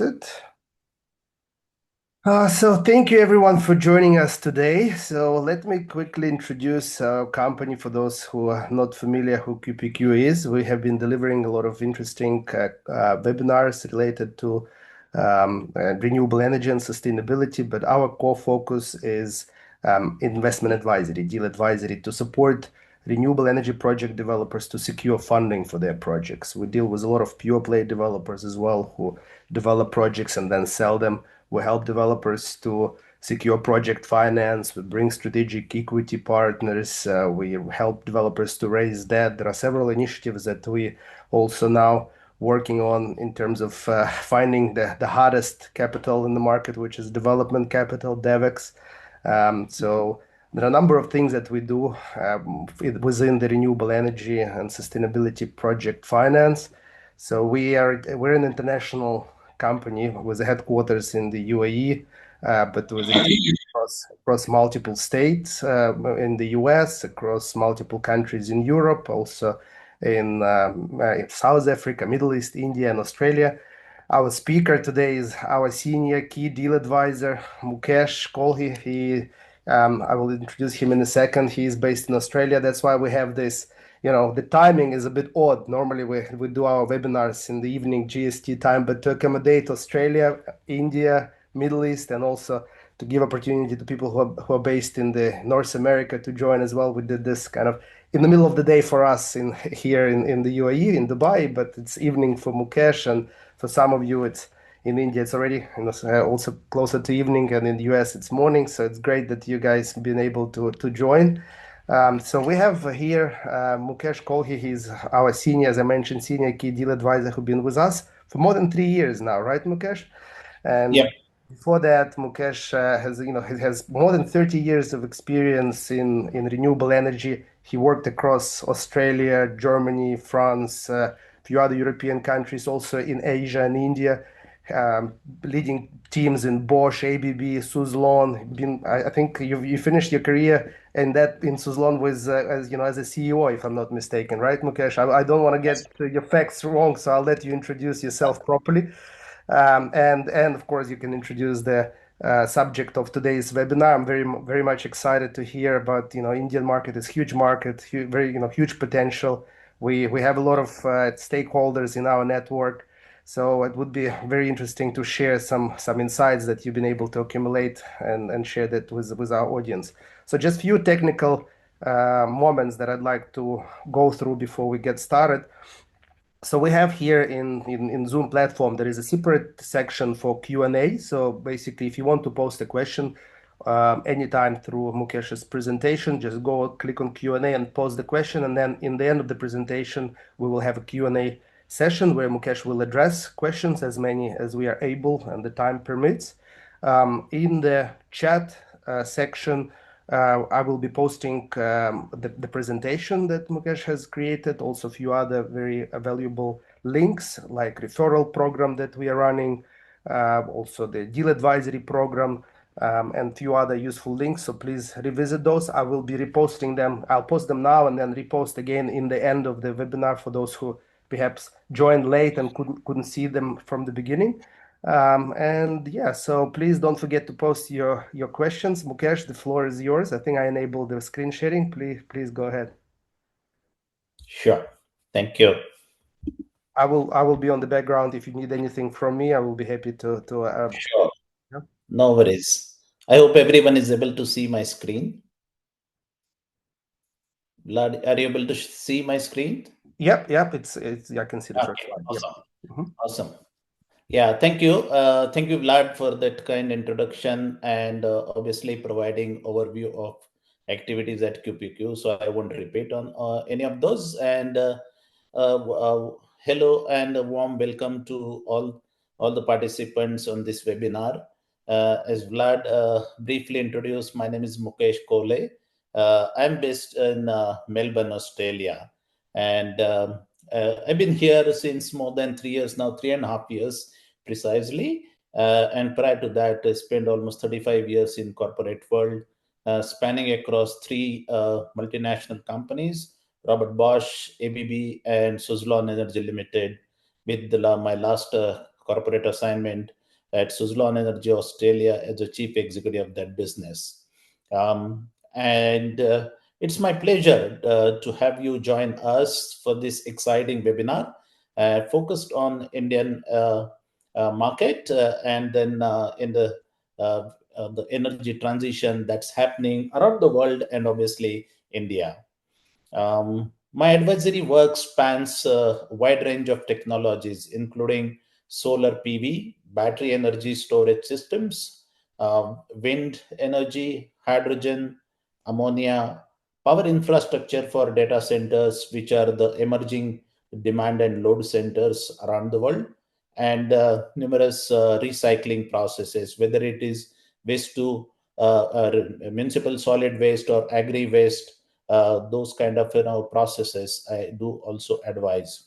started. So thank you everyone for joining us today. So let me quickly introduce our company for those who are not familiar who QPQ is. We have been delivering a lot of interesting webinars related to renewable energy and sustainability, but our core focus is investment advisory, deal advisory to support renewable energy project developers to secure funding for their projects. We deal with a lot of pure play developers as well who develop projects and then sell them. We help developers to secure project finance. We bring strategic equity partners. We help developers to raise debt. There are several initiatives that we also now working on in terms of finding the hardest capital in the market, which is development capital, DevEx. So there are a number of things that we do within the renewable energy and sustainability project finance. So we're an international company with a headquarters in the UAE, but with across multiple states in the US, across multiple countries in Europe, also in South Africa, Middle East, India, and Australia. Our speaker today is our senior key deal advisor, Mukesh Kolhi. I will introduce him in a second. He is based in Australia. That's why we have this, the timing is a bit odd. Normally we do our webinars in the evening GST time, but to accommodate Australia, India, Middle East, and also to give opportunity to people who are based in the North America to join as well. We did this kind of in the middle of the day for us here in the UAE, in Dubai, but it's evening for Mukesh, and for some of you it's in India, it's already also closer to evening, and in the US, it's morning. So it's great that you guys been able to join. So we have here Mukesh Kolhi. He's our senior, as I mentioned, senior key deal advisor who's been with us for more than 3 years now, right, Mukesh? And Yep. before that, Mukesh has more than 30 years of experience in renewable energy. He worked across Australia, Germany, France, few other European countries, also in Asia and India, leading teams in Bosch, ABB, Suzlon. I think you finished your career in Suzlon was as a CEO, if I'm not mistaken, right, Mukesh? I don't want to get your facts wrong, so I'll let you introduce yourself properly. And of course, you can introduce the subject of today's webinar. I'm very much excited to hear about Indian market is huge market, huge potential. We have a lot of stakeholders in our network, so it would be very interesting to share some insights that you've been able to accumulate and share that with our audience. So just few technical moments that I'd like to go through before we get started. So we have here in Zoom platform, there is a separate section for Q&A. So basically, if you want to post a question anytime through Mukesh's presentation, just go click on Q&A and post the question. And then in the end of the presentation, we will have a Q&A session where Mukesh will address questions, as many as we are able and the time permits. In the chat section, I will be posting the presentation that Mukesh has created, also a few other very valuable links like referral program that we are running, also the deal advisory program, and a few other useful links. So please revisit those. I will be reposting them. I'll post them now and then repost again in the end of the webinar for those who perhaps joined late and couldn't see them from the beginning. And yeah, so please don't forget to post your questions. Mukesh, the floor is yours. I think I enabled the screen sharing. Please go ahead. Sure. Thank you. I will be on the background. If you need anything from me, I will be happy to Sure. yeah. No worries. I hope everyone is able to see my screen. Vlad, are you able to see my screen? Yep. It's I can see the first slide. Awesome. Yep. Awesome. Yeah, thank you. Thank you, Vlad, for that kind introduction and obviously providing overview of activities at QPQ. So I won't repeat on any of those. And hello and a warm welcome to all the participants on this webinar. As Vlad briefly introduced, my name is Mukesh Kole. I'm based in Melbourne, Australia. And I've been here since more than 3 years now, 3.5 years precisely. And prior to that, I spent almost 35 years in corporate world, spanning across 3 multinational companies, Robert Bosch, ABB, and Suzlon Energy Limited, with my last corporate assignment at Suzlon Energy Australia as the chief executive of that business. And it's my pleasure to have you join us for this exciting webinar focused on Indian market and then the energy transition that's happening around the world and obviously India. My advisory work spans a wide range of technologies, including solar PV, battery energy storage systems, wind energy, hydrogen, ammonia, power infrastructure for data centers, which are the emerging demand and load centers around the world, and numerous recycling processes, whether it is waste to municipal solid waste or agri waste, those kind of processes I do also advise.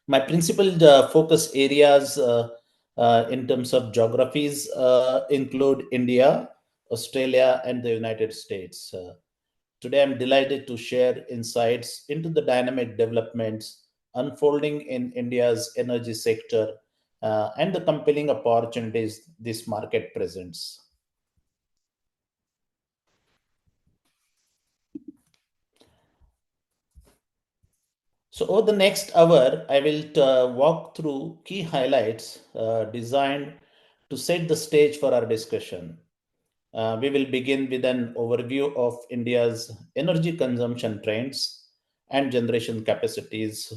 My principal focus areas in terms of geographies include India, Australia, and the United States. Today, I'm delighted to share insights into the dynamic developments unfolding in India's energy sector and the compelling opportunities this market presents. So over the next hour, I will walk through key highlights designed to set the stage for our discussion. We will begin with an overview of India's energy consumption trends and generation capacities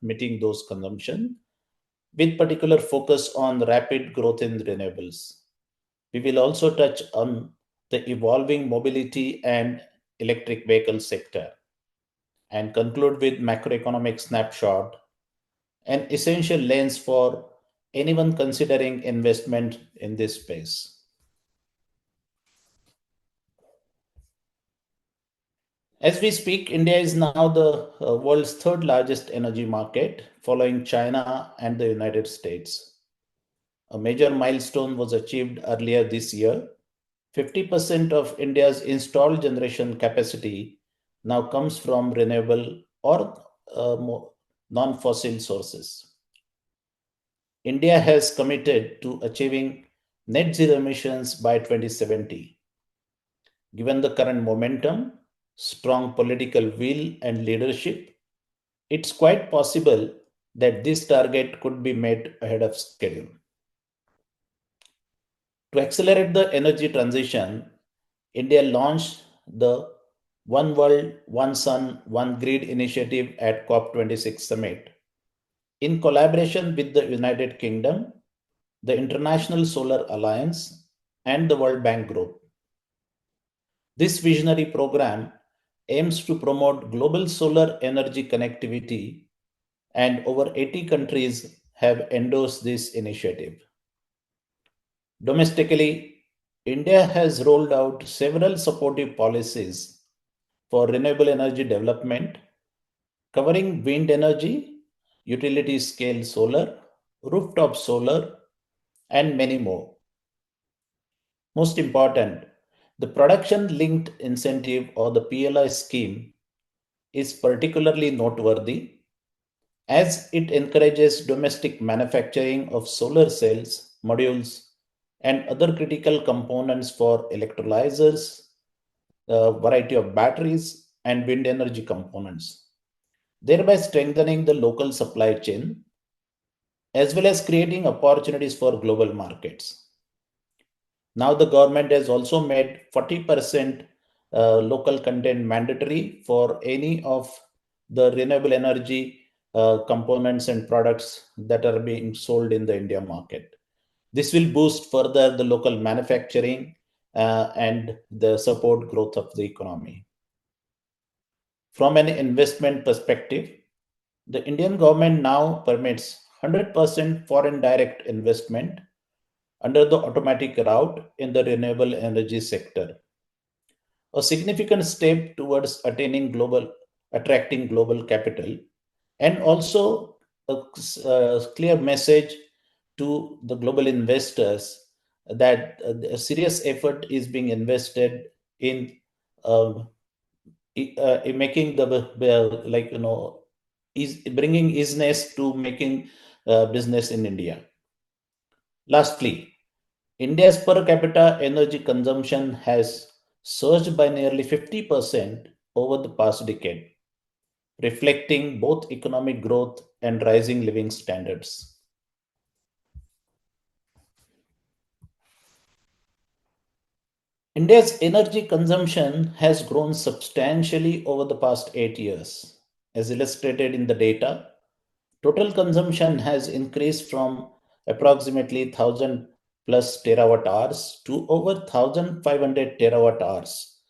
meeting those consumption, with particular focus on rapid growth in renewables. We will also touch on the evolving mobility and electric vehicle sector and conclude with macroeconomic snapshot, an essential lens for anyone considering investment in this space. As we speak, India is now the world's third largest energy market, following China and the United States. A major milestone was achieved earlier this year. 50% of India's installed generation capacity now comes from renewable or non-fossil sources. India has committed to achieving net zero emissions by 2070. Given the current momentum, strong political will, and leadership, it's quite possible that this target could be met ahead of schedule. To accelerate the energy transition, India launched the One World, One Sun, One Grid initiative at COP26 summit in collaboration with the United Kingdom, the International Solar Alliance, and the World Bank Group. This visionary program aims to promote global solar energy connectivity, and over 80 countries have endorsed this initiative. Domestically, India has rolled out several supportive policies for renewable energy development, covering wind energy, utility scale solar, rooftop solar, and many more. Most important, the production linked incentive or the PLI scheme is particularly noteworthy as it encourages domestic manufacturing of solar cells, modules, and other critical components for electrolyzers, a variety of batteries, and wind energy components, thereby strengthening the local supply chain as well as creating opportunities for global markets. Now, the government has also made 40% local content mandatory for any of the renewable energy components and products that are being sold in the India market. This will boost further the local manufacturing and the support growth of the economy. From an investment perspective, the Indian government now permits 100% foreign direct investment under the automatic route in the renewable energy sector, a significant step towards attracting global capital, and also a clear message to the global investors that a serious effort is being invested in making the is bringing easiness to making business in India. Lastly, India's per capita energy consumption has surged by nearly 50% over the past decade, reflecting both economic growth and rising living standards. India's energy consumption has grown substantially over the past 8 years. As illustrated in the data, total consumption has increased from approximately 1000 plus terawatt hours to over 1500 terawatt hours.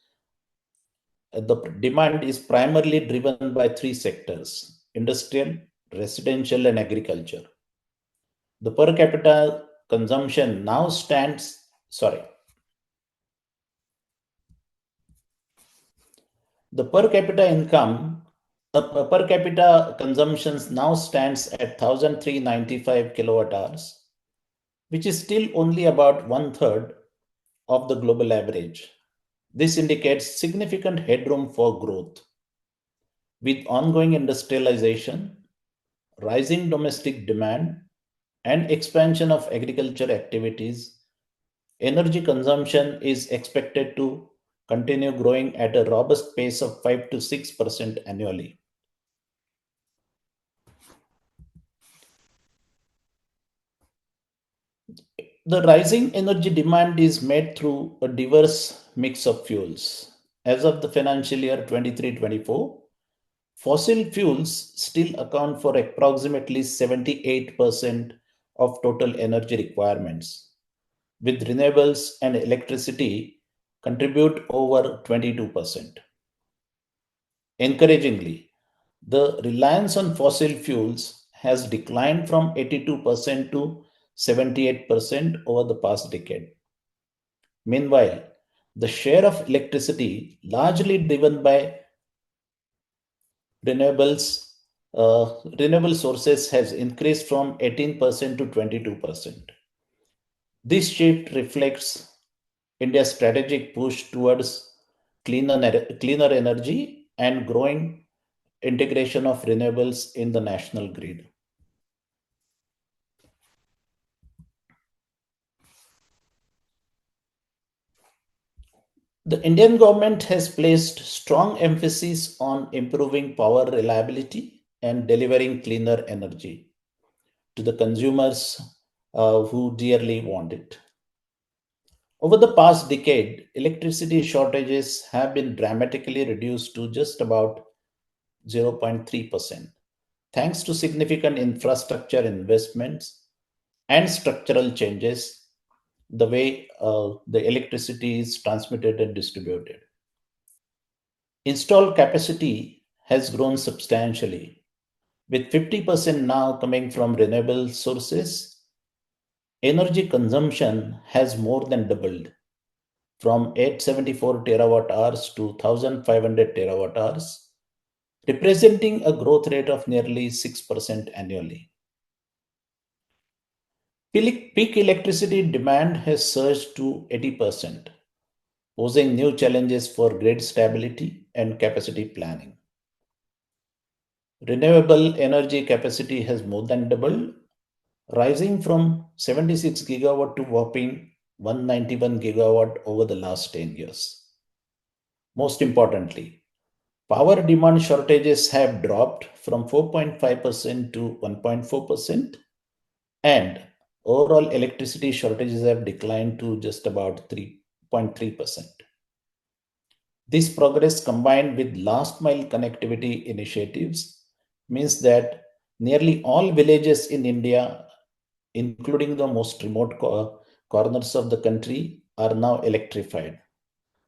The demand is primarily driven by three sectors: industrial, residential, and agriculture. The per capita consumption now stands, sorry, the per capita income, per capita consumptions now stands at 1395 kilowatt hours, which is still only about one third of the global average. This indicates significant headroom for growth. With ongoing industrialization, rising domestic demand, and expansion of agriculture activities, energy consumption is expected to continue growing at a robust pace of 5 to 6% annually. The rising energy demand is met through a diverse mix of fuels. As of the financial year 23-24, fossil fuels still account for approximately 78% of total energy requirements, with renewables and electricity contribute over 22%. Encouragingly, the reliance on fossil fuels has declined from 82% to 78% over the past decade. Meanwhile, the share of electricity largely driven by renewables, renewable sources has increased from 18% to 22%. This shift reflects India's strategic push towards cleaner energy and growing integration of renewables in the national grid. The Indian government has placed strong emphasis on improving power reliability and delivering cleaner energy to the consumers who dearly want it. Over the past decade, electricity shortages have been dramatically reduced to just about 0.3%, thanks to significant infrastructure investments and structural changes the way the electricity is transmitted and distributed. Installed capacity has grown substantially, with 50% now coming from renewable sources. Energy consumption has more than doubled from 874 terawatt hours to 1500 terawatt hours, representing a growth rate of nearly 6% annually. Peak electricity demand has surged to 80%, posing new challenges for grid stability and capacity planning. Renewable energy capacity has more than doubled, rising from 76 gigawatt to whopping 191 gigawatt over the last 10 years. Most importantly, power demand shortages have dropped from 4.5% to 1.4%, and overall electricity shortages have declined to just about 3.3%. This progress, combined with last mile connectivity initiatives, means that nearly all villages in India, including the most remote corners of the country, are now electrified.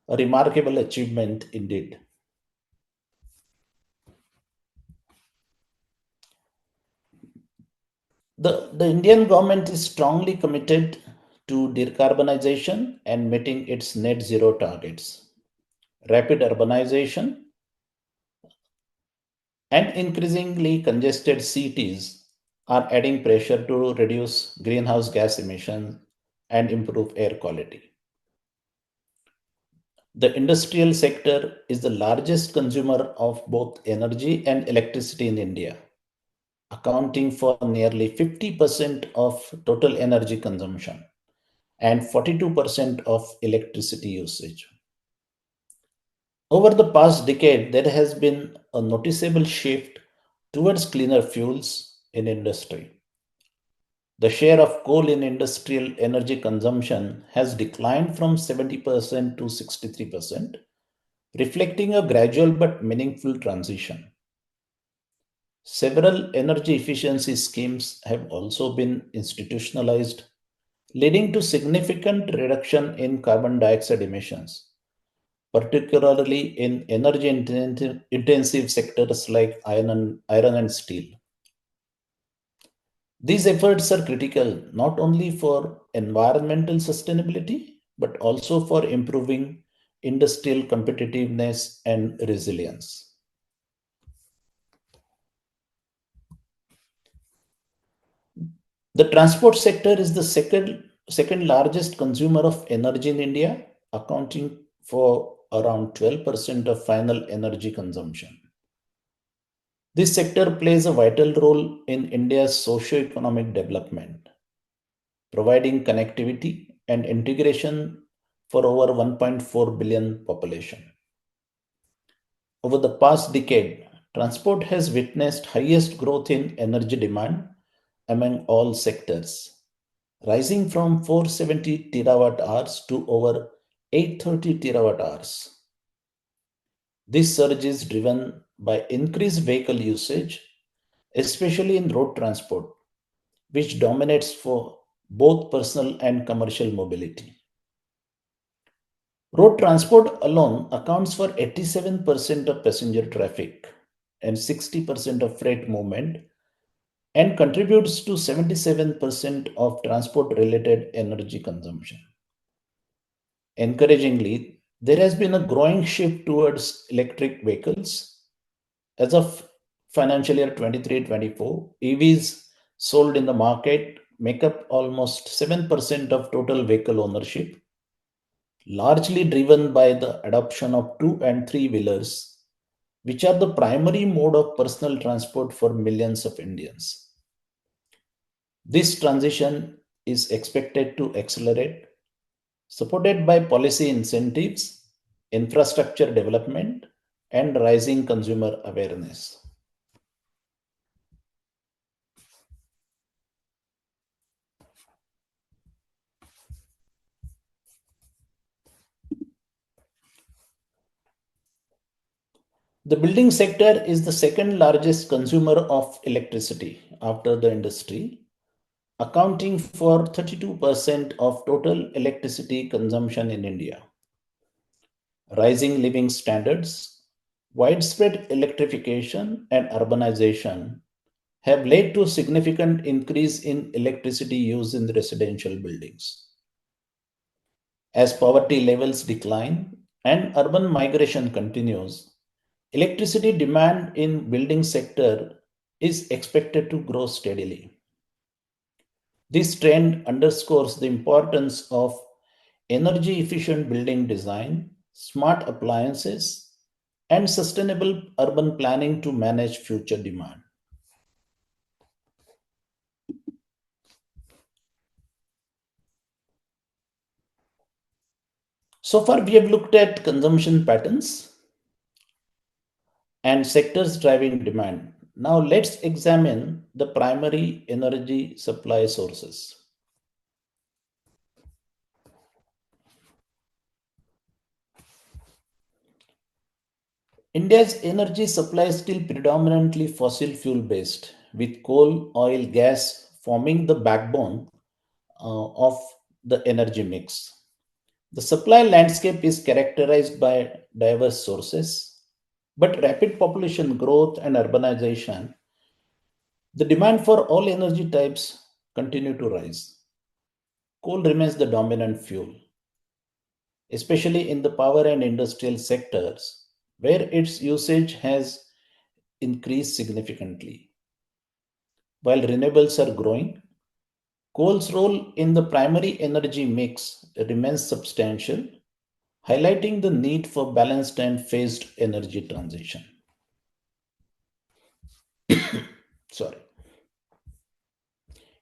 A remarkable achievement indeed. The Indian government is strongly committed to decarbonization and meeting its net zero targets. Rapid urbanization and increasingly congested cities are adding pressure to reduce greenhouse gas emissions and improve air quality. The industrial sector is the largest consumer of both energy and electricity in India. accounting for nearly 50% of total energy consumption and 42% of electricity usage. Over the past decade, there has been a noticeable shift towards cleaner fuels in industry. The share of coal in industrial energy consumption has declined from 70% to 63%, reflecting a gradual but meaningful transition. Several energy efficiency schemes have also been institutionalized, leading to significant reduction in carbon dioxide emissions, particularly in energy intensive sectors like iron and steel. These efforts are critical not only for environmental sustainability, but also for improving industrial competitiveness and resilience. The transport sector is the second largest consumer of energy in India, accounting for around 12% of final energy consumption. This sector plays a vital role in India's socio-economic development, providing connectivity and integration for over 1.4 billion population. Over the past decade, transport has witnessed highest growth in energy demand among all sectors, rising from 470 terawatt hours to over 830 terawatt hours. This surge is driven by increased vehicle usage, especially in road transport, which dominates for both personal and commercial mobility. Road transport alone accounts for 87% of passenger traffic and 60% of freight movement and contributes to 77% of transport related energy consumption. Encouragingly, there has been a growing shift towards electric vehicles. As of financial year 23-24, EVs sold in the market make up almost 7% of total vehicle ownership, largely driven by the adoption of two and three wheelers, which are the primary mode of personal transport for millions of Indians. This transition is expected to accelerate, supported by policy incentives, infrastructure development, and rising consumer awareness. The building sector is the second largest consumer of electricity after the industry, accounting for 32% of total electricity consumption in India. Rising living standards, widespread electrification, and urbanization have led to a significant increase in electricity use in residential buildings. As poverty levels decline and urban migration continues, electricity demand in building sector is expected to grow steadily. This trend underscores the importance of energy efficient building design, smart appliances, and sustainable urban planning to manage future demand. So far, we have looked at consumption patterns and sectors driving demand. Now, let's examine the primary energy supply sources. India's energy supply is still predominantly fossil fuel based, with coal, oil, gas forming the backbone of the energy mix. The supply landscape is characterized by diverse sources, but rapid population growth and urbanization, the demand for all energy types continue to rise. Coal remains the dominant fuel, especially in the power and industrial sectors, where its usage has increased significantly. While renewables are growing, coal's role in the primary energy mix remains substantial, highlighting the need for balanced and phased energy transition. Sorry.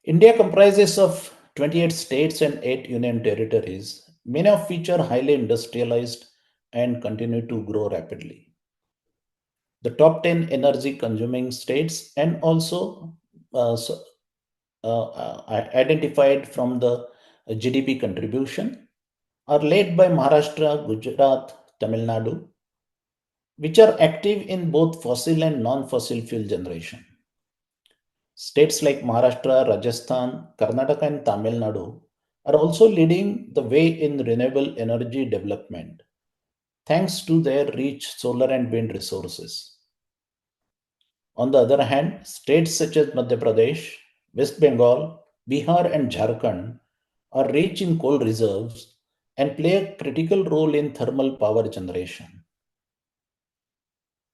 India comprises of 28 states and 8 union territories, many of which are highly industrialized and continue to grow rapidly. The top 10 energy consuming states and also so, identified from the GDP contribution are led by Maharashtra, Gujarat, Tamil Nadu, which are active in both fossil and non fossil fuel generation. States like Maharashtra, Rajasthan, Karnataka, and Tamil Nadu are also leading the way in renewable energy development thanks to their rich solar and wind resources. On the other hand, states such as Madhya Pradesh, West Bengal, Bihar, and Jharkhand are rich in coal reserves and play a critical role in thermal power generation.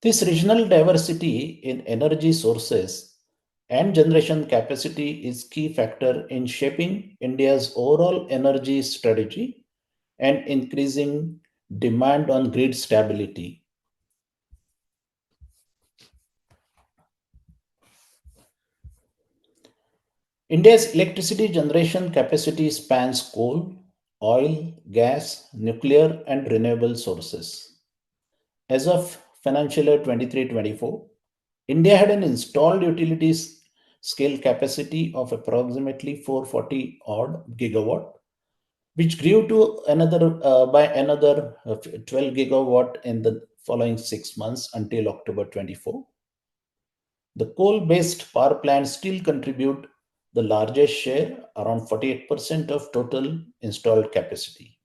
This regional diversity in energy sources and generation capacity is key factor in shaping India's overall energy strategy and increasing demand on grid stability. India's electricity generation capacity spans coal, oil, gas, nuclear, and renewable sources. As of financial year 23-24, India had an installed utilities scale capacity of approximately 440 odd gigawatt, which grew to another by another 12 gigawatt in the following 6 months until October 24. The coal-based power plants still contribute the largest share, around 48% of total installed capacity.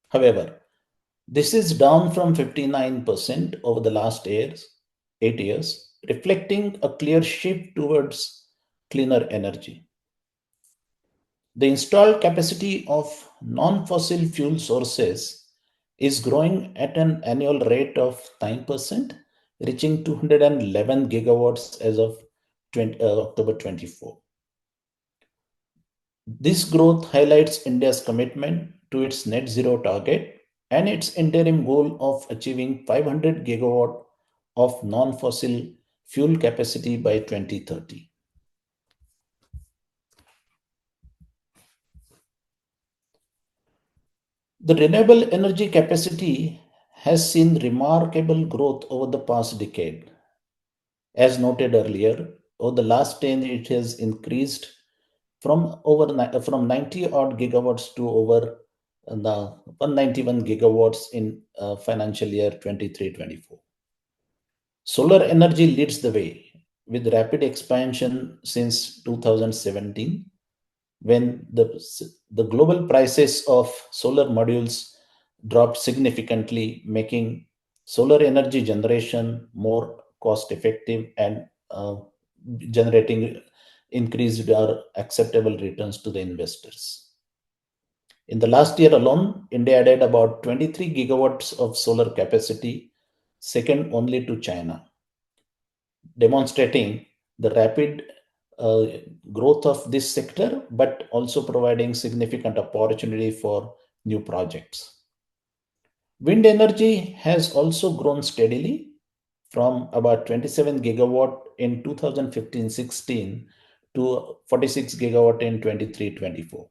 However, this is down from 59% over the last 8 years, reflecting a clear shift towards cleaner energy. The installed capacity of non fossil fuel sources is growing at an annual rate of 9%, reaching 211 gigawatts as of October 24. This growth highlights India's commitment to its net zero target and its interim goal of achieving 500 gigawatt of non-fossil fuel capacity by 2030. The renewable energy capacity has seen remarkable growth over the past decade. As noted earlier, over the last 10 it has increased from 90 odd gigawatts to over the 191 gigawatts in financial year 23-24. Solar energy leads the way with rapid expansion since 2017 when the global prices of solar modules dropped significantly, making solar energy generation more cost effective and generating increased or acceptable returns to the investors. In the last year alone, India added about 23 gigawatts of solar capacity, second only to China, demonstrating the rapid uh, growth of this sector, but also providing significant opportunity for new projects. Wind energy has also grown steadily from about 27 gigawatt in 2015-16 to 46 gigawatt in 23-24.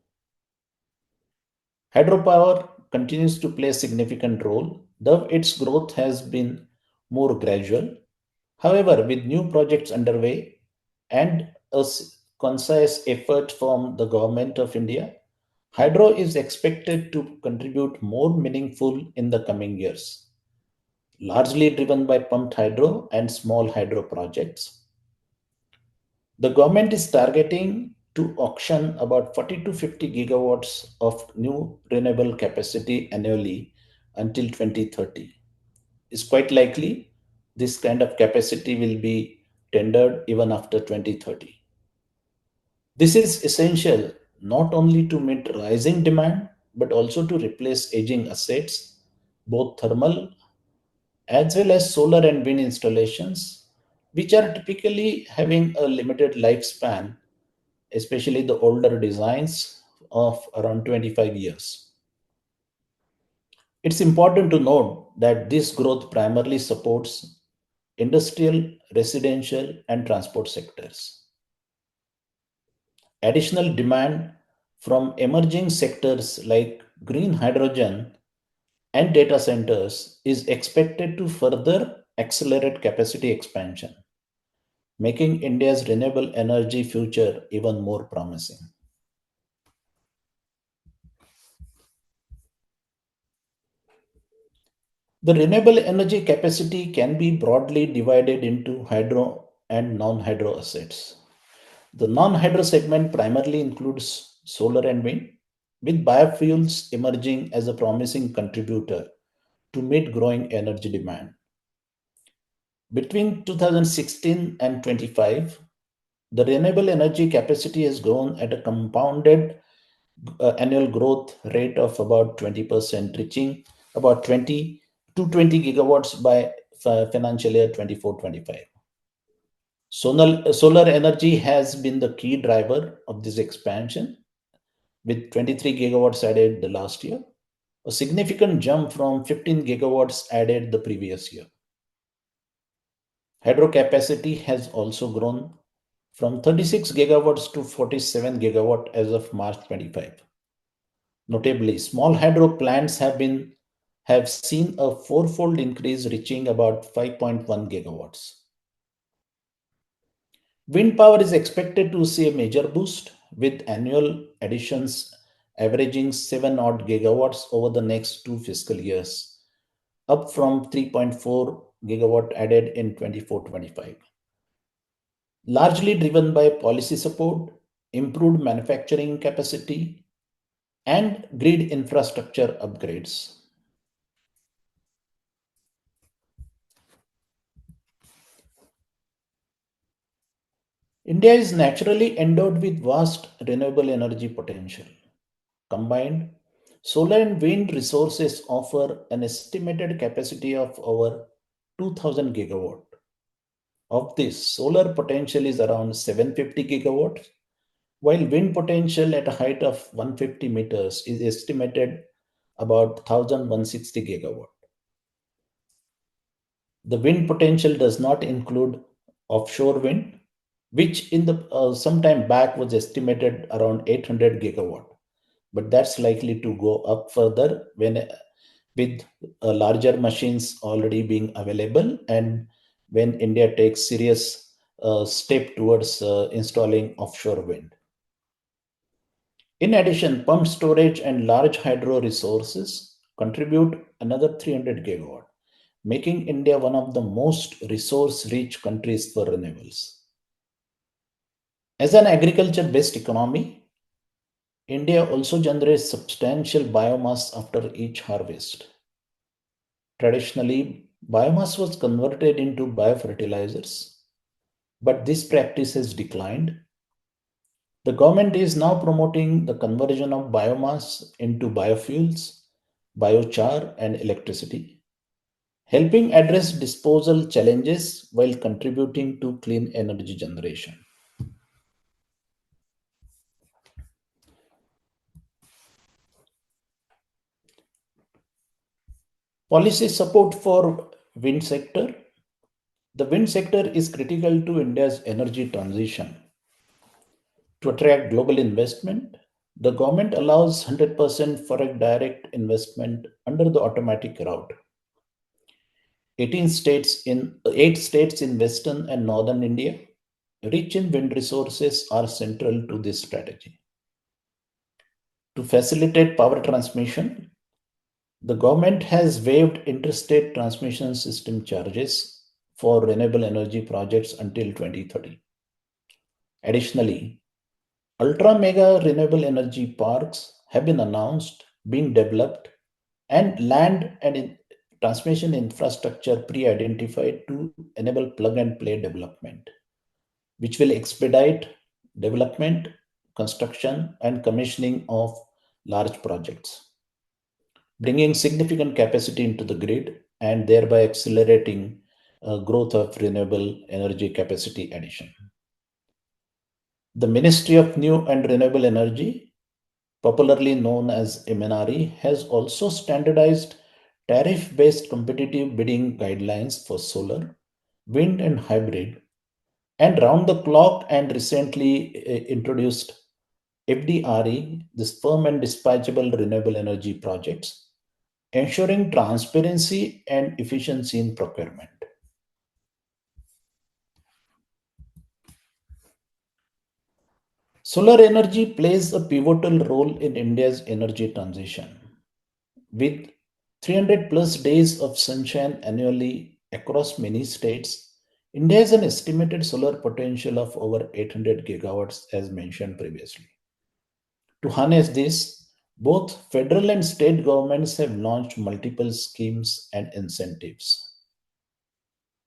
Hydropower continues to play a significant role, though its growth has been more gradual. However, with new projects underway and a concise effort from the government of India, hydro is expected to contribute more meaningful in the coming years, largely driven by pumped hydro and small hydro projects. The government is targeting to auction about 40 to 50 gigawatts of new renewable capacity annually until 2030. It's quite likely this kind of capacity will be tendered even after 2030. This is essential not only to meet rising demand but also to replace aging assets, both thermal as well as solar and wind installations, which are typically having a limited lifespan, especially the older designs of around 25 years. It's important to note that this growth primarily supports industrial, residential, and transport sectors. Additional demand from emerging sectors like green hydrogen and data centers is expected to further accelerate capacity expansion, making India's renewable energy future even more promising. The renewable energy capacity can be broadly divided into hydro and non hydro assets. The non hydro segment primarily includes solar and wind, with biofuels emerging as a promising contributor to meet growing energy demand. Between 2016 and 25, the renewable energy capacity has grown at a compounded annual growth rate of about 20%, reaching about 20 gigawatts by financial year 24-25. Solar energy has been the key driver of this expansion, with 23 gigawatts added the last year, a significant jump from 15 gigawatts added the previous year. Hydro capacity has also grown from 36 gigawatts to 47 gigawatt as of March 25. Notably, small hydro plants have seen a fourfold increase, reaching about 5.1 gigawatts. Wind power is expected to see a major boost, with annual additions averaging 7 odd gigawatts over the next two fiscal years, up from 3.4 gigawatt added in 24-25. Largely driven by policy support, improved manufacturing capacity, and grid infrastructure upgrades. India is naturally endowed with vast renewable energy potential. Combined, solar and wind resources offer an estimated capacity of over 2000 gigawatt. Of this, solar potential is around 750 gigawatts, while wind potential at a height of 150 meters is estimated about 1160 gigawatt. The wind potential does not include offshore wind, which in the some time back was estimated around 800 gigawatt, but that's likely to go up further when with larger machines already being available and when India takes serious step towards installing offshore wind. In addition, pumped storage and large hydro resources contribute another 300 gigawatt, making India one of the most resource rich countries for renewables. As an agriculture based economy, India also generates substantial biomass after each harvest. Traditionally, biomass was converted into biofertilizers, but this practice has declined. The government is now promoting the conversion of biomass into biofuels, biochar, and electricity, helping address disposal challenges while contributing to clean energy generation. Policy support for wind sector. The wind sector is critical to India's energy transition. To attract global investment, the government allows 100% foreign direct investment under the automatic route. 8 states in western and northern India, rich in wind resources, are central to this strategy. To facilitate power transmission, the government has waived interstate transmission system charges for renewable energy projects until 2030. Additionally, ultra mega renewable energy parks have been announced, being developed, and land and transmission infrastructure pre identified to enable plug and play development, which will expedite development, construction, and commissioning of large projects, bringing significant capacity into the grid and thereby accelerating growth of renewable energy capacity addition. The Ministry of New and Renewable Energy, popularly known as MNRE, has also standardized tariff based competitive bidding guidelines for solar, wind, and hybrid, and round the clock and recently introduced FDRE, this firm and dispatchable renewable energy projects, ensuring transparency and efficiency in procurement. Solar energy plays a pivotal role in India's energy transition. With 300 plus days of sunshine annually across many states, India has an estimated solar potential of over 800 gigawatts, as mentioned previously. To harness this, both federal and state governments have launched multiple schemes and incentives.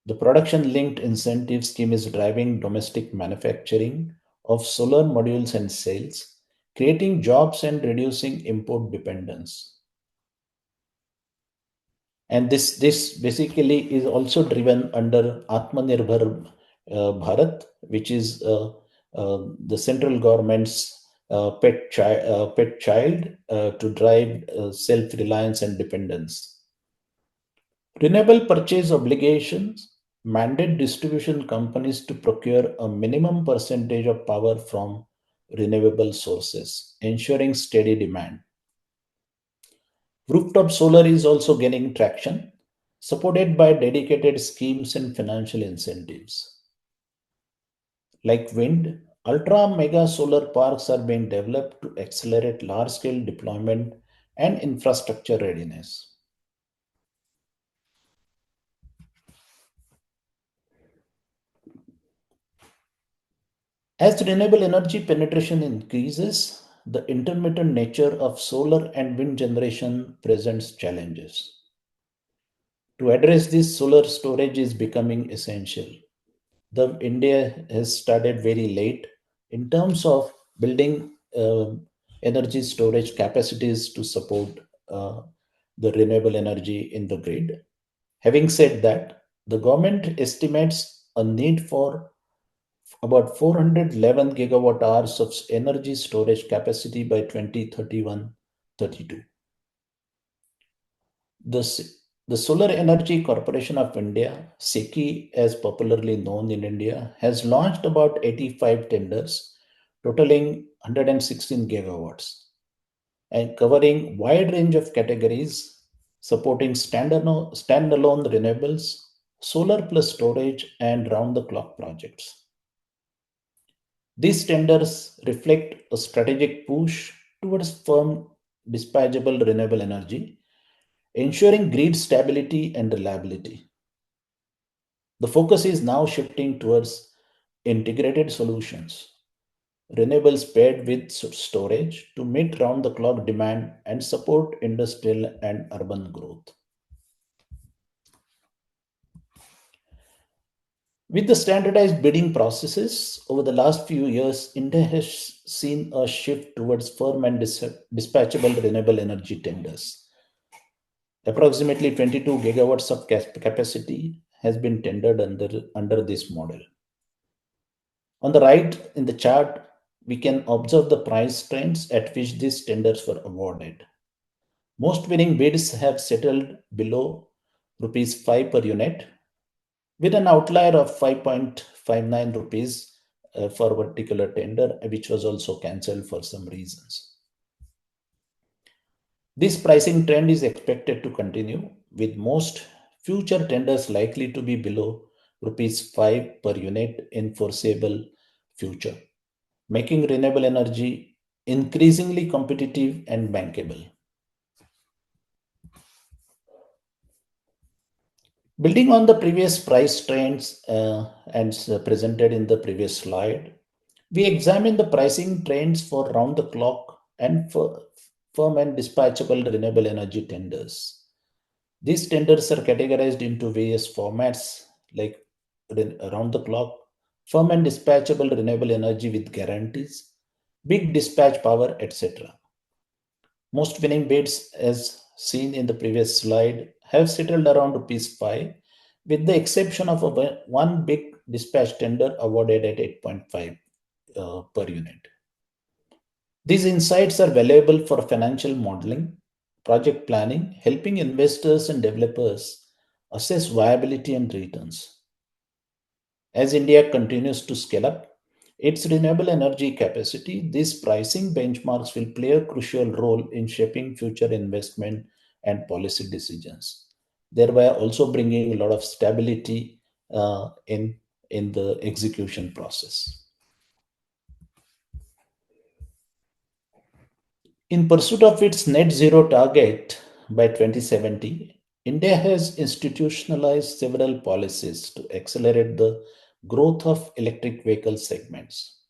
The production linked incentive scheme is driving domestic manufacturing of solar modules and cells, creating jobs and reducing import dependence. And this basically is also driven under Atmanirbhar Bharat, which is the central government's pet child to drive self-reliance and dependence. Renewable purchase obligations mandate distribution companies to procure a minimum percentage of power from renewable sources, ensuring steady demand. Rooftop solar is also gaining traction, supported by dedicated schemes and financial incentives. Like wind, ultra mega solar parks are being developed to accelerate large scale deployment and infrastructure readiness. As renewable energy penetration increases, the intermittent nature of solar and wind generation presents challenges. To address this, solar storage is becoming essential. The India has started very late in terms of building energy storage capacities to support uh, the renewable energy in the grid. Having said that, the government estimates a need for about 411 gigawatt hours of energy storage capacity by 2031-32. The, the Solar Energy Corporation of India, SECI as popularly known in India, has launched about 85 tenders totaling 116 gigawatts and covering wide range of categories supporting standalone renewables, solar plus storage and round the clock projects. These tenders reflect a strategic push towards firm dispatchable renewable energy, ensuring grid stability and reliability. The focus is now shifting towards integrated solutions, renewables paired with storage to meet round the clock demand and support industrial and urban growth. With the standardized bidding processes over the last few years, India has seen a shift towards firm and dispatchable renewable energy tenders. Approximately 22 gigawatts of capacity has been tendered under this model. On the right in the chart, we can observe the price trends at which these tenders were awarded. Most winning bids have settled below rupees 5 per unit, with an outlier of 5.59 rupees for a particular tender, which was also cancelled for some reasons. This pricing trend is expected to continue, with most future tenders likely to be below rupees 5 per unit in foreseeable future, making renewable energy increasingly competitive and bankable. Building on the previous price trends presented in the previous slide, we examine the pricing trends for round the clock and for firm and dispatchable renewable energy tenders. These tenders are categorized into various formats like around the clock, firm and dispatchable renewable energy with guarantees, big dispatch power, etc. Most winning bids, as seen in the previous slide, have settled around rupees 5, with the exception of one big dispatch tender awarded at 8.5 per unit. These insights are valuable for financial modeling, project planning, helping investors and developers assess viability and returns. As India continues to scale up, its renewable energy capacity, these pricing benchmarks will play a crucial role in shaping future investment and policy decisions, thereby also bringing a lot of stability in the execution process. In pursuit of its net zero target by 2070, India has institutionalized several policies to accelerate the growth of electric vehicle segments.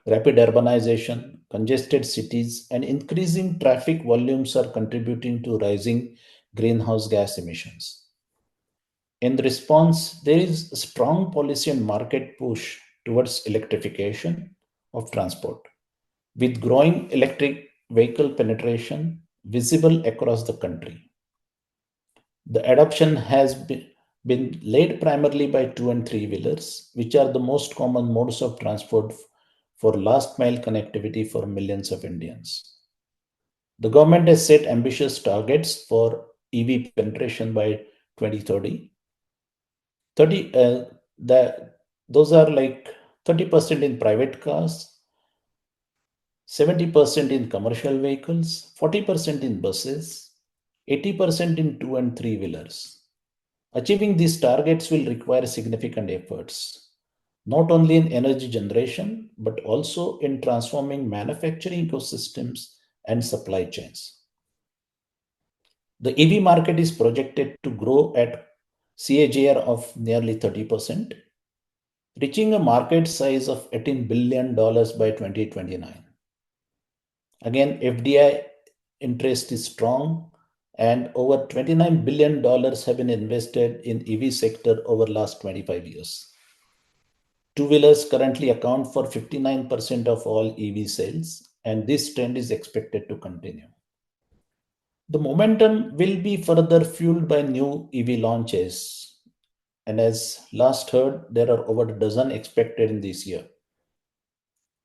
Rapid urbanization, congested cities, and increasing traffic volumes are contributing to rising greenhouse gas emissions. In response, there is a strong policy and market push towards electrification of transport, with growing electric vehicle penetration visible across the country. The adoption has been led primarily by two and three wheelers, which are the most common modes of transport for last mile connectivity for millions of Indians. The government has set ambitious targets for EV penetration by 2030. 30, those are like 30% in private cars, 70% in commercial vehicles, 40% in buses, 80% in two and three wheelers. Achieving these targets will require significant efforts, not only in energy generation, but also in transforming manufacturing ecosystems and supply chains. The EV market is projected to grow at CAGR of nearly 30%, reaching a market size of $18 billion by 2029. Again, FDI interest is strong and over $29 billion have been invested in EV sector over last 25 years. Two-wheelers currently account for 59% of all EV sales, and this trend is expected to continue. The momentum will be further fueled by new EV launches, and as last heard, there are over a dozen expected in this year.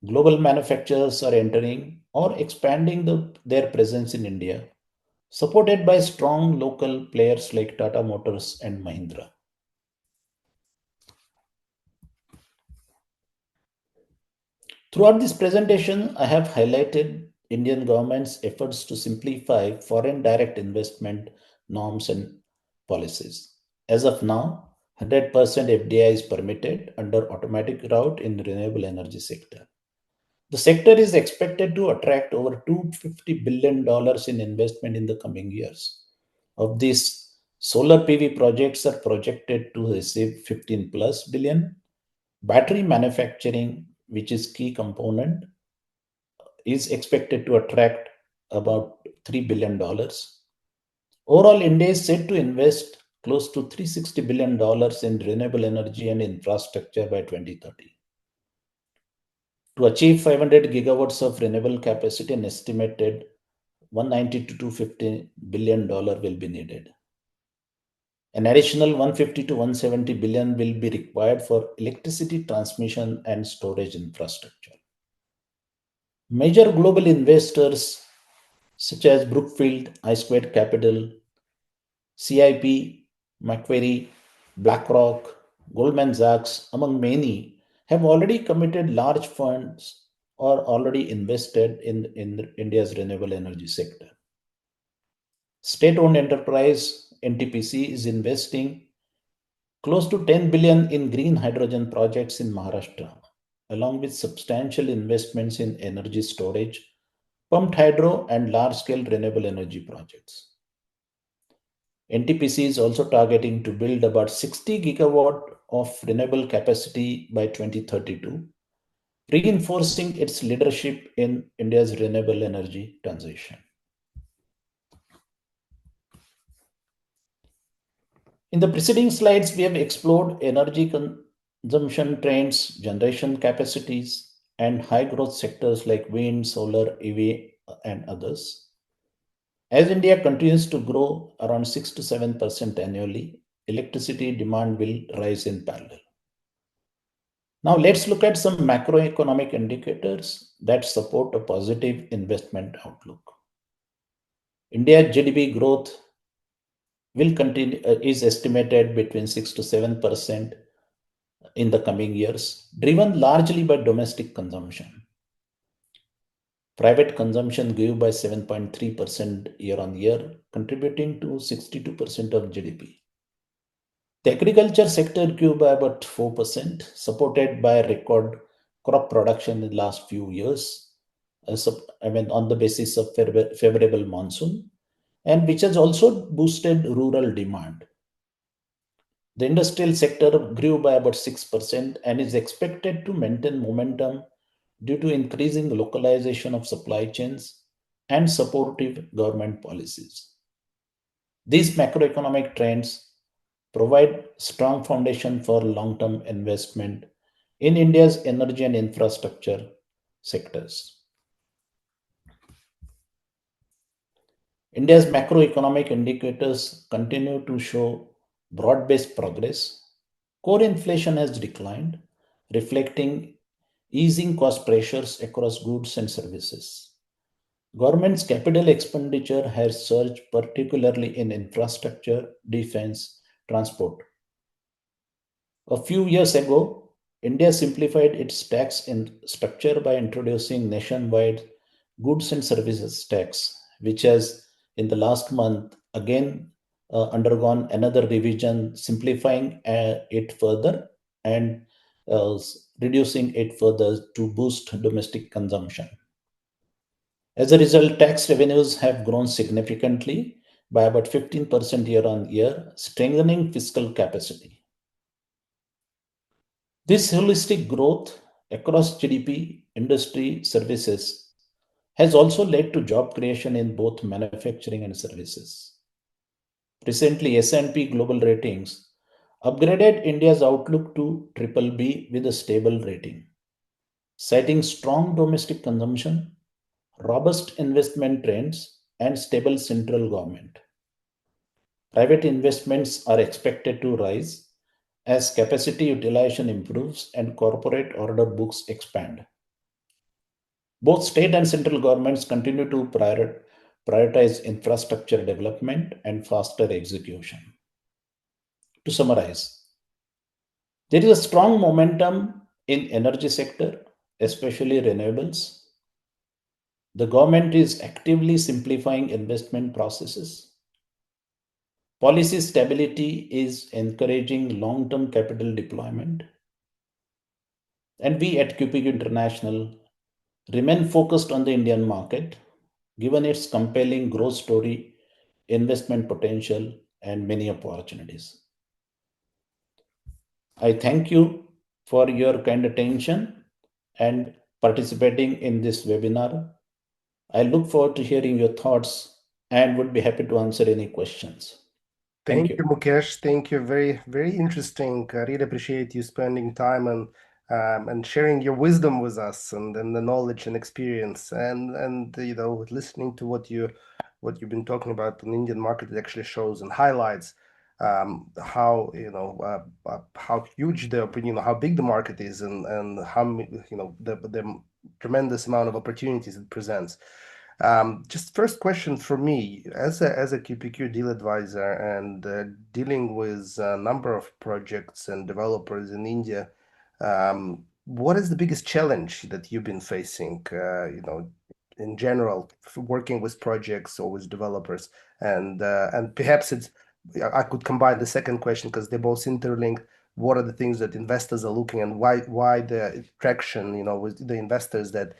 Global manufacturers are entering or expanding their presence in India, supported by strong local players like Tata Motors and Mahindra. Throughout this presentation, I have highlighted Indian government's efforts to simplify foreign direct investment norms and policies. As of now, 100% FDI is permitted under automatic route in renewable energy sector. The sector is expected to attract over $250 billion in investment in the coming years. Of these, solar PV projects are projected to receive 15 plus billion. Battery manufacturing, which is key component, is expected to attract about $3 billion. Overall, India is set to invest close to $360 billion in renewable energy and infrastructure by 2030. To achieve 500 gigawatts of renewable capacity, an estimated 190 to 250 billion dollar will be needed. An additional 150 to 170 billion will be required for electricity transmission and storage infrastructure. Major global investors such as Brookfield, I Squared Capital, CIP, Macquarie, BlackRock, Goldman Sachs, among many, have already committed large funds or already invested in India's renewable energy sector. State-owned enterprise NTPC is investing close to 10 billion in green hydrogen projects in Maharashtra, along with substantial investments in energy storage, pumped hydro, and large-scale renewable energy projects. NTPC is also targeting to build about 60 gigawatt of renewable capacity by 2032, reinforcing its leadership in India's renewable energy transition. In the preceding slides, we have explored energy consumption trends, generation capacities, and high growth sectors like wind, solar, EV, and others. As India continues to grow around 6 to 7% annually, electricity demand will rise in parallel. Now let's look at some macroeconomic indicators that support a positive investment outlook. India's GDP growth will continue is estimated between 6 to 7% in the coming years, driven largely by domestic consumption. Private consumption grew by 7.3% year on year, contributing to 62% of GDP. The agriculture sector grew by about 4%, supported by record crop production in the last few years. On the basis of favorable monsoon, and which has also boosted rural demand. The industrial sector grew by about 6% and is expected to maintain momentum due to increasing localization of supply chains and supportive government policies. These macroeconomic trends provide strong foundation for long-term investment in India's energy and infrastructure sectors. India's macroeconomic indicators continue to show broad-based progress. Core inflation has declined, reflecting easing cost pressures across goods and services. Government's capital expenditure has surged, particularly in infrastructure, defense, transport. A few years ago, India simplified its tax structure by introducing nationwide goods and services tax, which has in the last month again undergone another revision, simplifying it further and reducing it further to boost domestic consumption. As a result, tax revenues have grown significantly by about 15% year on year, strengthening fiscal capacity. This holistic growth across GDP, industry, services has also led to job creation in both manufacturing and services. Recently, S&P Global Ratings upgraded India's outlook to triple B with a stable rating, citing strong domestic consumption, robust investment trends, and stable central government. Private investments are expected to rise as capacity utilization improves and corporate order books expand. Both state and central governments continue to prioritize infrastructure development and faster execution. To summarize, there is a strong momentum in energy sector, especially renewables. The government is actively simplifying investment processes. Policy stability is encouraging long-term capital deployment. And we at QPQ International remain focused on the Indian market, given its compelling growth story, investment potential, and many opportunities. I thank you for your kind attention and participating in this webinar. I look forward to hearing your thoughts and would be happy to answer any questions. Thank Thank you, you. Mukesh. Thank you. Very, very interesting. I really appreciate you spending time and sharing your wisdom with us and the knowledge and experience and listening to what you've been talking about in the Indian market. It actually shows and highlights how how huge how big the market is and how the tremendous amount of opportunities it presents. Just first question for me, as a QPQ deal advisor and dealing with a number of projects and developers in India, what is the biggest challenge that you've been facing, in general, working with projects or with developers? And perhaps I could combine the second question because they're both interlinked. What are the things that investors are looking and why the traction, with the investors that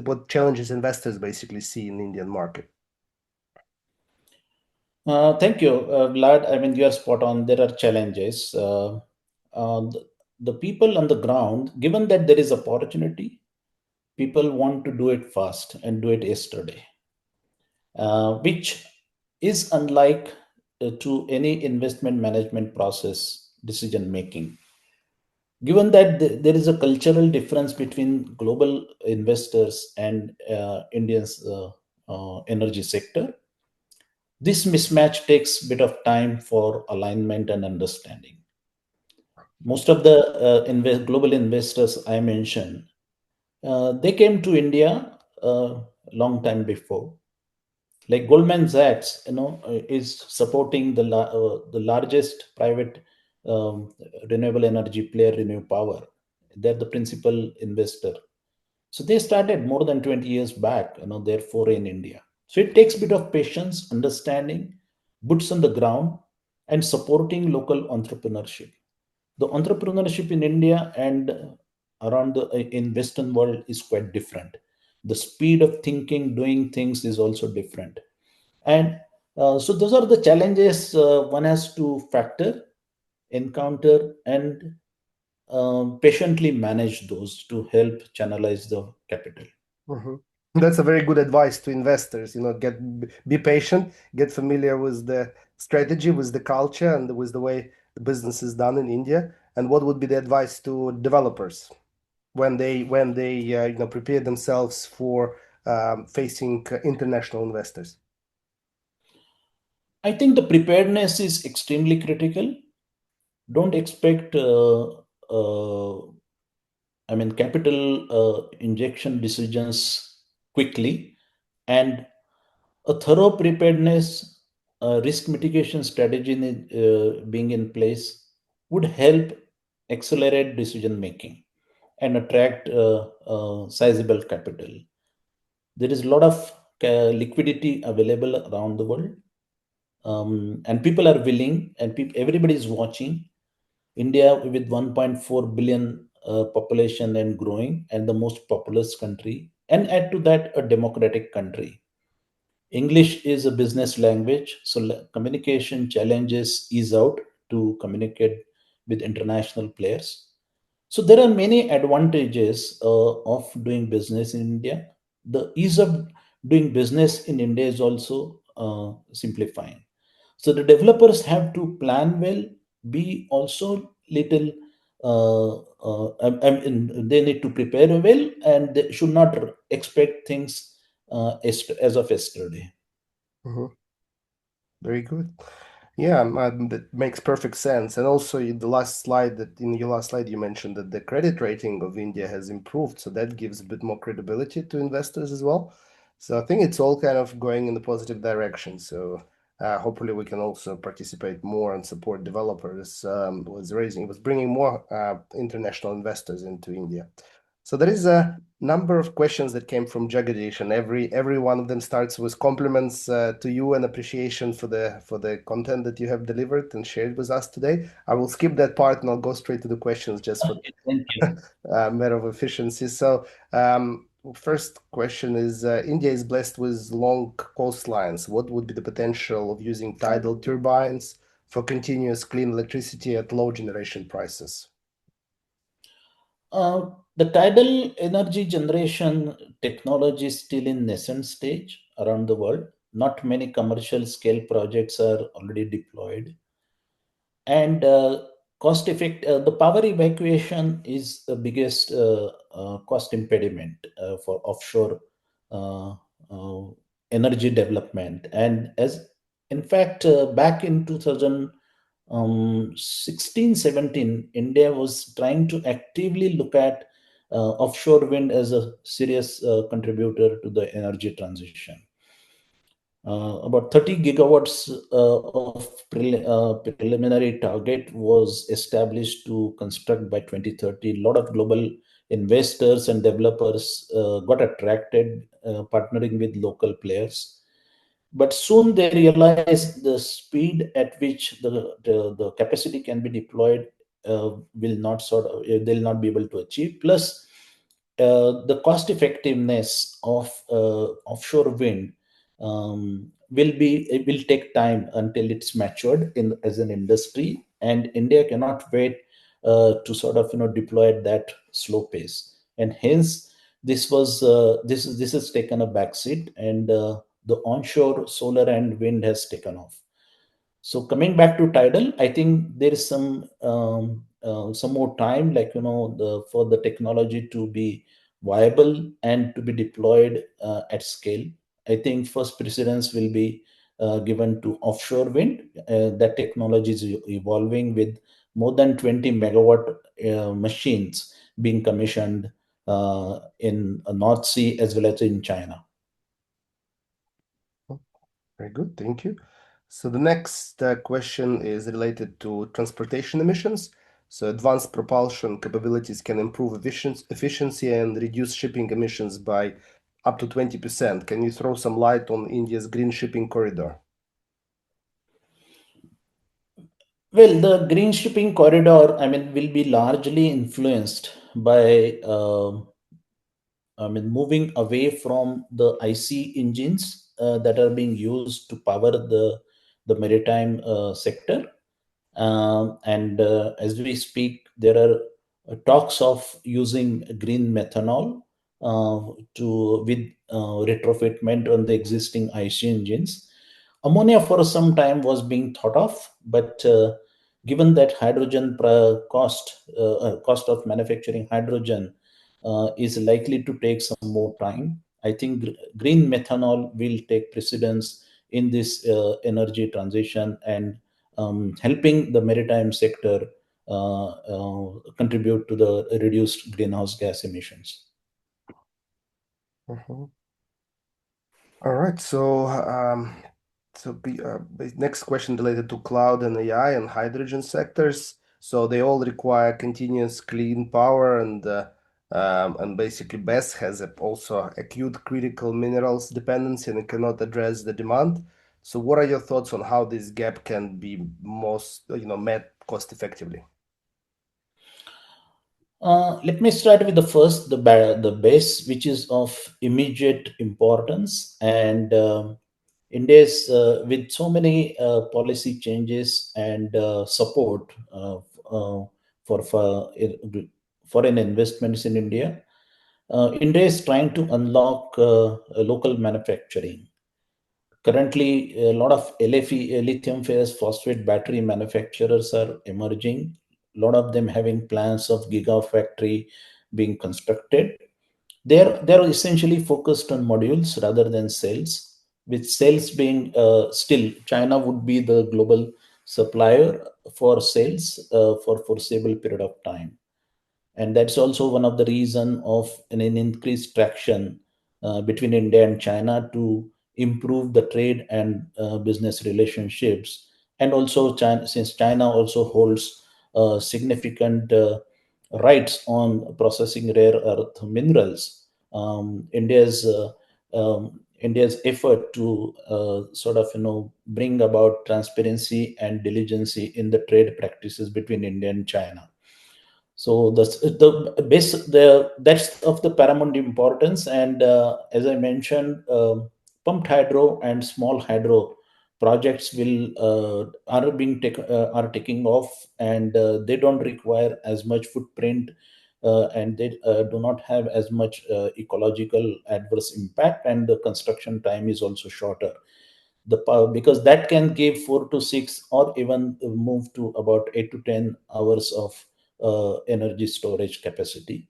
what challenges investors basically see in the Indian market? Thank you, Vlad. I mean, you are spot on. There are challenges. The people on the ground, given that there is opportunity, people want to do it fast and do it yesterday, which is unlike to any investment management process decision making. Given that there is a cultural difference between global investors and Indians energy sector, this mismatch takes a bit of time for alignment and understanding. Most of the global investors I mentioned, they came to India a long time before. Like Goldman Sachs, is supporting the largest private um, renewable energy player, Renew Power. They're the principal investor. So they started more than 20 years back, their foray in India. So it takes a bit of patience, understanding, boots on the ground, and supporting local entrepreneurship. The entrepreneurship in India and around the in Western world is quite different. The speed of thinking, doing things is also different. And so those are the challenges one has to factor, encounter, and patiently manage those to help channelize the capital. Mhm. That's a very good advice to investors. Be patient, get familiar with the strategy, with the culture, and with the way the business is done in India. And what would be the advice to developers when they prepare themselves for facing international investors? I think the preparedness is extremely critical. Don't expect, capital injection decisions quickly, and a thorough preparedness, risk mitigation strategy being in place would help accelerate decision making and attract sizable capital. There is a lot of liquidity available around the world, and people are willing, and everybody is watching. India, with 1.4 billion population and growing, and the most populous country, and add to that a democratic country. English is a business language, so communication challenges ease out to communicate with international players. So there are many advantages of doing business in India. The ease of doing business in India is also simplifying. So the developers have to plan well, be also little. They need to prepare well, and they should not expect things as of yesterday. Mhm. Very good. Yeah, that makes perfect sense. And also, in your last slide, you mentioned that the credit rating of India has improved, so that gives a bit more credibility to investors as well. So I think it's all kind of going in the positive direction. So hopefully, we can also participate more and support developers with bringing more international investors into India. So there is a number of questions that came from Jagadish, and every one of them starts with compliments to you and appreciation for the content that you have delivered and shared with us today. I will skip that part and I'll go straight to the questions just for Okay, thank you. matter of efficiency. So first question is India is blessed with long coastlines. What would be the potential of using tidal turbines for continuous clean electricity at low generation prices? The tidal energy generation technology is still in nascent stage around the world. Not many commercial scale projects are already deployed, and the power evacuation is the biggest cost impediment for offshore uh, uh, energy development. And as in fact, back in 2016 17, India was trying to actively look at offshore wind as a serious contributor to the energy transition. About 30 gigawatts of preliminary target was established to construct by 2030. A lot of global investors and developers got attracted, partnering with local players. But soon they realized the speed at which the capacity can be deployed will not they'll not be able to achieve. Plus, the cost effectiveness of offshore wind it will take time until it's matured in as an industry, and India cannot wait to sort of deploy at that slow pace, and hence this has taken a backseat, and the onshore solar and wind has taken off. So coming back to tidal, I think there is some more time, like for the technology to be viable and to be deployed at scale. I think first precedence will be given to offshore wind. That technology is evolving with more than 20 megawatt machines being commissioned in North Sea as well as in China. Very good, thank you. So the next question is related to transportation emissions. So advanced propulsion capabilities can improve efficiency and reduce shipping emissions by up to 20%. Can you throw some light on India's green shipping corridor? Well, the green shipping corridor, I mean, will be largely influenced by, moving away from the IC engines that are being used to power the maritime sector. And as we speak, there are talks of using green methanol to with retrofitment on the existing IC engines. Ammonia for some time was being thought of, but given that cost of manufacturing hydrogen is likely to take some more time, I think green methanol will take precedence in this energy transition and helping the maritime sector contribute to the reduced greenhouse gas emissions. Mhm. All right. The next question related to cloud and AI and hydrogen sectors. So they all require continuous clean power, and basically BESS has also acute critical minerals dependency and it cannot address the demand. So what are your thoughts on how this gap can be most, met cost effectively? Let me start with the first, the base, which is of immediate importance. And India's, with so many policy changes and support for foreign investments in India, India is trying to unlock local manufacturing. Currently, a lot of LFE, lithium ferrous phosphate battery manufacturers are emerging. A lot of them having plans of gigafactory being constructed. They're essentially focused on modules rather than cells. With cells being still, China would be the global supplier for cells for foreseeable period of time, and that's also one of the reason of an increased traction between India and China to improve the trade and business relationships. And also, China, since China also holds significant rights on processing rare earth minerals, India's effort to sort of bring about transparency and diligence in the trade practices between India and China. So the base the that's of the paramount importance. And as I mentioned, pumped hydro and small hydro projects will are taking off, and they don't require as much footprint, and they do not have as much ecological adverse impact, and the construction time is also shorter. The power, because that can give 4 to 6 or even move to about 8 to 10 hours of energy storage capacity.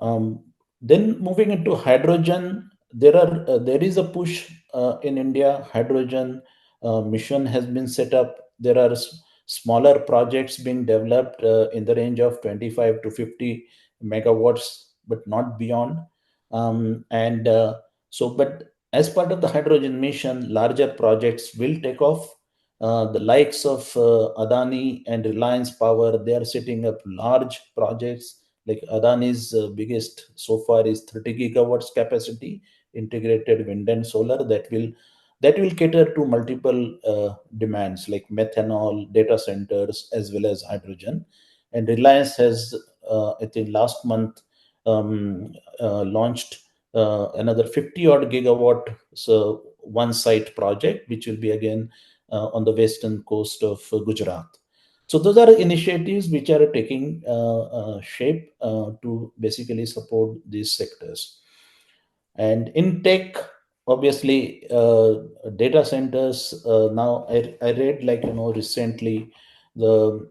um, then moving into hydrogen, there is a push in India. Hydrogen mission has been set up. There are smaller projects being developed in the range of 25 to 50 megawatts, but not beyond. And but as part of the hydrogen mission, larger projects will take off. The likes of Adani and Reliance Power, they are setting up large projects. Like Adani's biggest so far is 30 gigawatts capacity, integrated wind and solar, that will cater to multiple demands like methanol, data centers, as well as hydrogen. And Reliance has, I think, last month launched another 50 odd gigawatt, so one site project, which will be again on the western coast of Gujarat. So those are initiatives which are taking shape to basically support these sectors. And in tech, obviously, data centers. Now, I read, like, recently, the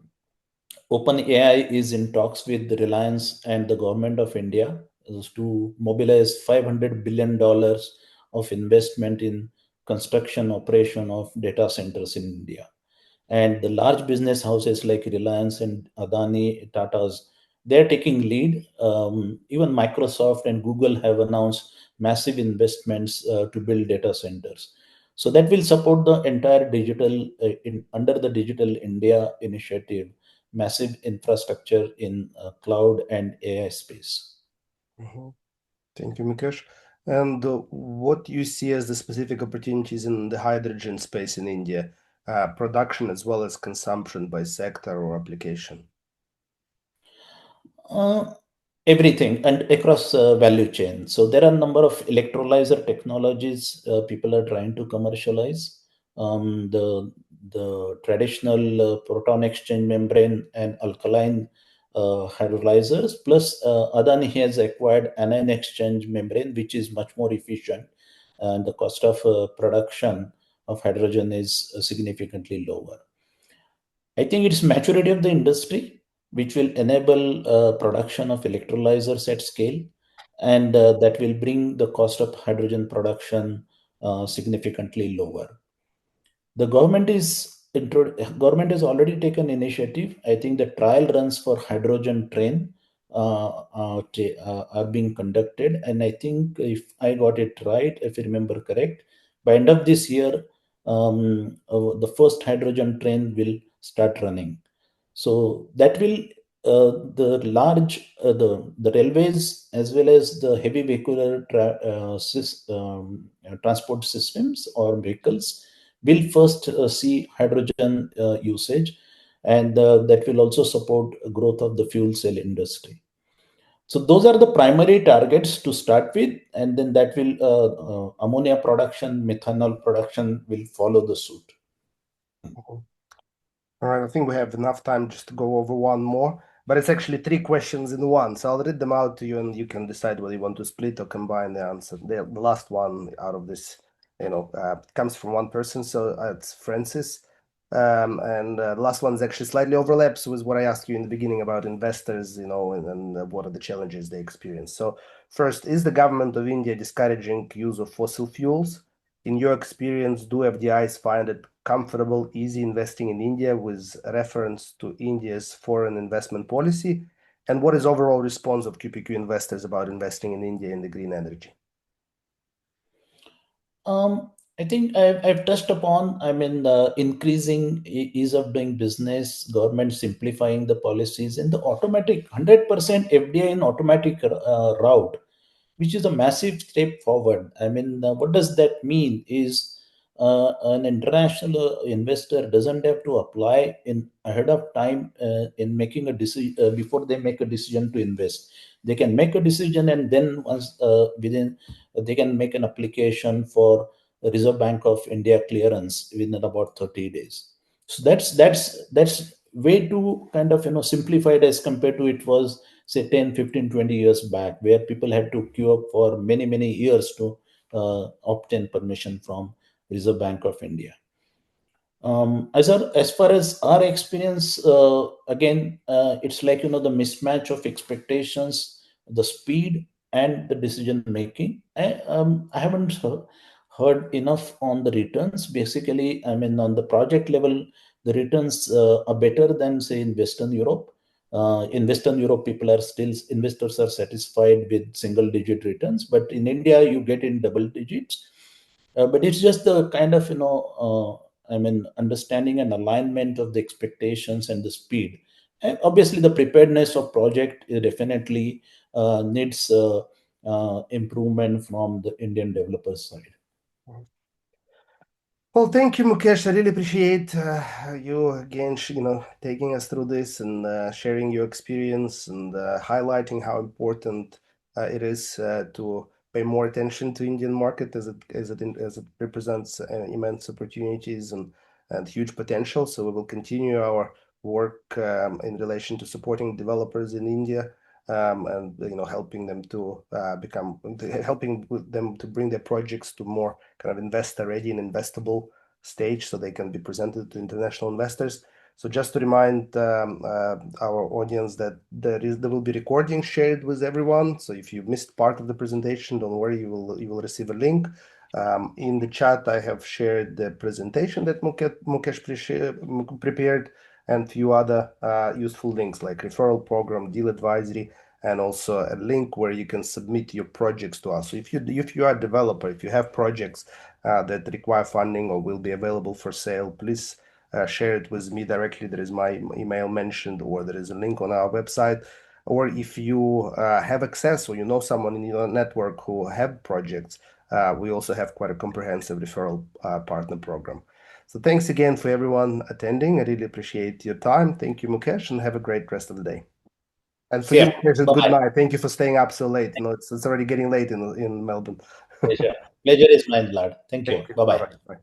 OpenAI is in talks with the Reliance and the government of India to mobilize $500 billion of investment in construction operation of data centers in India. And the large business houses like Reliance and Adani, Tata's, they're taking lead. Even Microsoft and Google have announced massive investments to build data centers. So that will support the entire digital under the Digital India initiative, massive infrastructure in cloud and AI space. Mhm. Thank you, Mukesh. And what do you see as the specific opportunities in the hydrogen space in India, production as well as consumption by sector or application? Uh, Everything and across value chain. So there are a number of electrolyzer technologies people are trying to commercialize. The traditional proton exchange membrane and alkaline hydrolyzers, plus Adani has acquired anion exchange membrane, which is much more efficient, and the cost of production of hydrogen is significantly lower. I think it's maturity of the industry which will enable production of electrolyzers at scale, and that will bring the cost of hydrogen production significantly lower. The government has already taken initiative. I think the trial runs for hydrogen train are being conducted, and I think if I got it right, if I remember correct, by end of this year, the first hydrogen train will start running. So that will the large the railways as well as the heavy vehicular transport systems or vehicles will first see hydrogen usage, and that will also support growth of the fuel cell industry. So those are the primary targets to start with, and then that will ammonia production, methanol production will follow the suit. Mhm. All right, I think we have enough time just to go over one more, but it's actually three questions in one. So I'll read them out to you and you can decide whether you want to split or combine the answer. The last one out of this, comes from one person. So it's Francis. And the last one is actually slightly overlaps with what I asked you in the beginning about investors, and what are the challenges they experience. So first, is the government of India discouraging use of fossil fuels? In your experience, do FDIs find it comfortable, easy investing in India with reference to India's foreign investment policy? And what is overall response of QPQ investors about investing in India in the green energy? I think I've touched upon, I mean, increasing ease of doing business, government simplifying the policies, and the automatic 100% FDI in automatic route, which is a massive step forward. I mean, what does that mean is an international investor doesn't have to apply in ahead of time in making a decision before they make a decision to invest. They can make a decision, and then once within they can make an application for Reserve Bank of India clearance within about 30 days. So that's way too kind of simplified as compared to it was say 10, 15, 20 years back, where people had to queue up for many years to obtain permission from Reserve Bank of India. As far as our experience, again, it's like the mismatch of expectations, the speed, and the decision making. I haven't heard enough on the returns. Basically, I mean, on the project level, the returns are better than say in Western Europe. In Western Europe, investors are satisfied with single digit returns, but in India, you get in double digits. But it's just the kind of I mean, understanding and alignment of the expectations and the speed. And obviously, the preparedness of project definitely needs improvement from the Indian developers side. Well, thank you, Mukesh. I really appreciate you again, taking us through this and sharing your experience and highlighting how important it is to pay more attention to Indian market as it represents immense opportunities and huge potential. So we will continue our work in relation to supporting developers in India. And helping them to helping with them to bring their projects to more kind of investor ready and investable stage so they can be presented to international investors. So just to remind our audience that there will be recording shared with everyone. So if you missed part of the presentation, don't worry, you will receive a link. In the chat, I have shared the presentation that Mukesh prepared and few other useful links like referral program, deal advisory, and also a link where you can submit your projects to us. So if you are a developer, if you have projects that require funding or will be available for sale, please share it with me directly. There is my email mentioned, or there is a link on our website. Or if you have access or you know someone in your network who have projects, we also have quite a comprehensive referral partner program. So thanks again for everyone attending. I really appreciate your time. Thank you, Mukesh, and have a great rest of the day. And for you, Yeah. Mukesh, good Bye-bye. night. Thank you for staying up so late. It's already getting late in Melbourne. Pleasure. Pleasure is mine, Vlad. Thank you. Thank you. Bye-bye. Bye-bye. Bye.